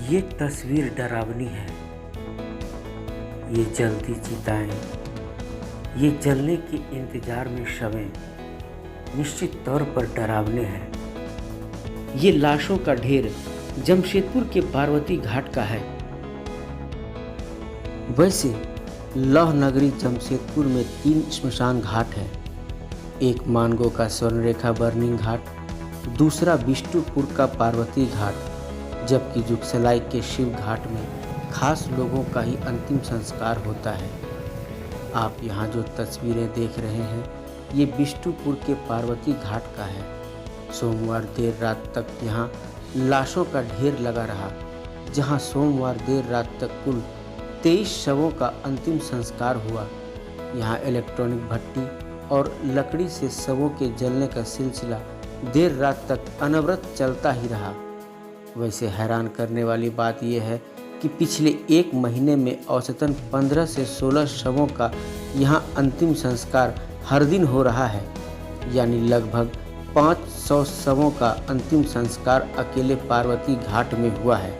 ये तस्वीर डरावनी है। ये जलती चिताएं, ये जलने के इंतजार में शवें निश्चित तौर पर डरावने हैं। ये लाशों का ढेर जमशेदपुर के पार्वती घाट का है। वैसे लौह नगरी जमशेदपुर में 3 श्मशान घाट है। एक मानगो का स्वर्णरेखा बर्निंग घाट, दूसरा बिष्टुपुर का पार्वती घाट, जबकि जुगसलाई के शिव घाट में खास लोगों का ही अंतिम संस्कार होता है। आप यहाँ जो तस्वीरें देख रहे हैं ये बिष्टुपुर के पार्वती घाट का है। सोमवार देर रात तक यहाँ लाशों का ढेर लगा रहा, जहाँ सोमवार देर रात तक कुल 23 शवों का अंतिम संस्कार हुआ। यहाँ इलेक्ट्रॉनिक भट्टी और लकड़ी से शवों के जलने का सिलसिला देर रात तक अनवरत चलता ही रहा। वैसे हैरान करने वाली बात यह है कि पिछले 1 महीने में औसतन 15 से 16 शवों का यहाँ अंतिम संस्कार हर दिन हो रहा है, यानी लगभग 500 शवों का अंतिम संस्कार अकेले पार्वती घाट में हुआ है।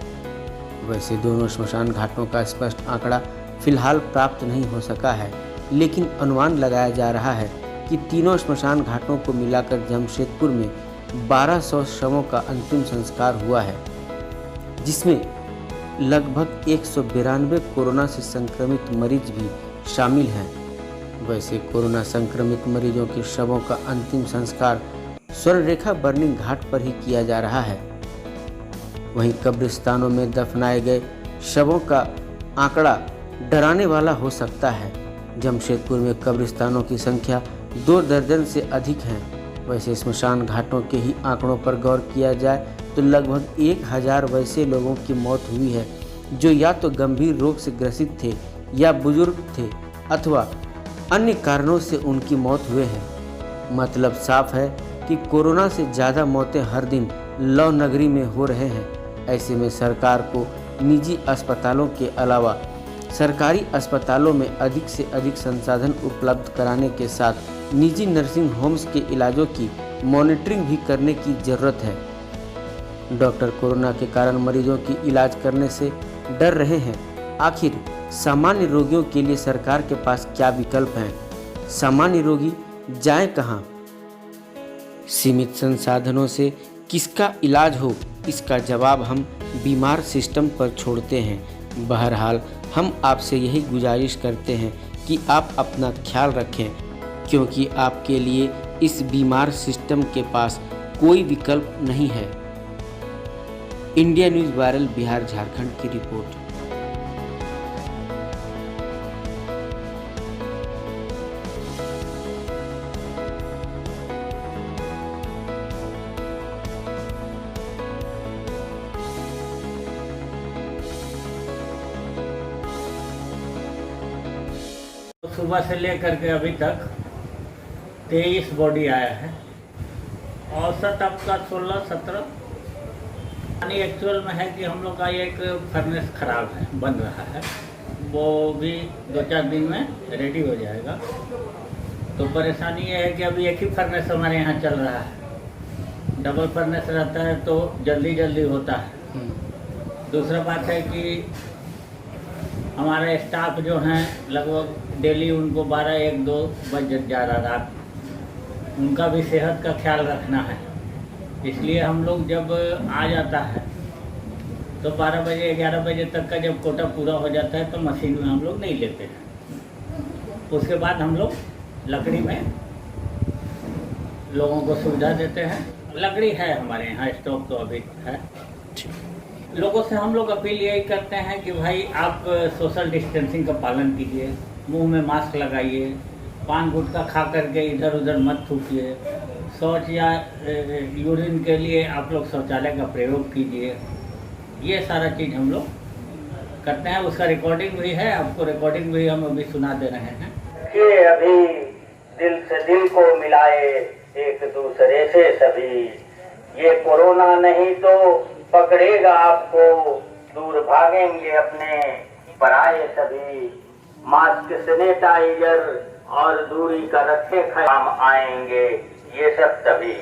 वैसे दोनों श्मशान घाटों का स्पष्ट आंकड़ा फिलहाल प्राप्त नहीं हो सका है, लेकिन अनुमान लगाया जा रहा है कि तीनों श्मशान घाटों को मिलाकर जमशेदपुर में 1200 शवों का अंतिम संस्कार हुआ है, जिसमें लगभग 192 कोरोना से संक्रमित मरीज भी शामिल हैं। वैसे कोरोना संक्रमित मरीजों के शवों का अंतिम संस्कार स्वर्णरेखा बर्निंग घाट पर ही किया जा रहा है। वहीं कब्रिस्तानों में दफनाए गए शवों का आंकड़ा डराने वाला हो सकता है। जमशेदपुर में कब्रिस्तानों की संख्या 2 दर्जन से अधिक है। वैसे स्मशान घाटों के ही आंकड़ों पर गौर किया जाए तो लगभग 1000 वैसे लोगों की मौत हुई है जो या तो गंभीर रोग से ग्रसित थे या बुजुर्ग थे अथवा अन्य कारणों से उनकी मौत हुए हैं। मतलब साफ है कि कोरोना से ज़्यादा मौतें हर दिन लौह नगरी में हो रहे हैं। ऐसे में सरकार को निजी अस्पतालों के अलावा सरकारी अस्पतालों में अधिक से अधिक संसाधन उपलब्ध कराने के साथ निजी नर्सिंग होम्स के इलाजों की मॉनिटरिंग भी करने की ज़रूरत है। डॉक्टर कोरोना के कारण मरीजों की इलाज करने से डर रहे हैं। आखिर सामान्य रोगियों के लिए सरकार के पास क्या विकल्प हैं? सामान्य रोगी जाए कहाँ? सीमित संसाधनों से किसका इलाज हो, इसका जवाब हम बीमार सिस्टम पर छोड़ते हैं। बहरहाल हम आपसे यही गुजारिश करते हैं कि आप अपना ख्याल रखें, क्योंकि आपके लिए इस बीमार सिस्टम के पास कोई विकल्प नहीं है। India news viral Bihar Jharkhand की रिपोर्ट। सुबह से लेकर के अभी तक 23 बॉडी आया है। औसत आपका 16-17। यानी एक्चुअल में है कि हम लोग का एक फर्नेस ख़राब है, बन रहा है, वो भी 2-4 दिन में रेडी हो जाएगा। तो परेशानी ये है कि अभी एक ही फर्नेस हमारे यहाँ चल रहा है। डबल फर्नेस रहता है तो जल्दी जल्दी होता है। दूसरा बात है कि हमारे स्टाफ जो हैं लगभग डेली उनको 12-1-2 बज जा रहा रात, उनका भी सेहत का ख्याल रखना है। इसलिए हम लोग जब आ जाता है तो 12 बजे 11 बजे तक का जब कोटा पूरा हो जाता है तो मशीन में हम लोग नहीं लेते हैं। उसके बाद हम लोग लकड़ी में लोगों को सुविधा देते हैं। लकड़ी है हमारे यहाँ, स्टॉक तो अभी है। लोगों से हम लोग अपील यही करते हैं कि भाई आप सोशल डिस्टेंसिंग का पालन कीजिए, मुंह में मास्क लगाइए, पान गुटखा खा करके इधर उधर मत थूकिए, शौच या यूरिन के लिए आप लोग शौचालय का प्रयोग कीजिए। ये सारा चीज़ हम लोग करते हैं। उसका रिकॉर्डिंग भी है, आपको रिकॉर्डिंग भी हम अभी सुना दे रहे हैं कि अभी दिल से दिल को मिलाए एक दूसरे से सभी, ये कोरोना नहीं तो पकड़ेगा आपको, दूर भागेंगे अपने पराये सभी। मास्क, सैनिटाइजर और दूरी का रखे ख्याल आएंगे ये सब तभी।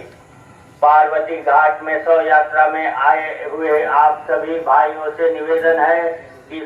पार्वती घाट में शव यात्रा में आए हुए आप सभी भाइयों से निवेदन है कि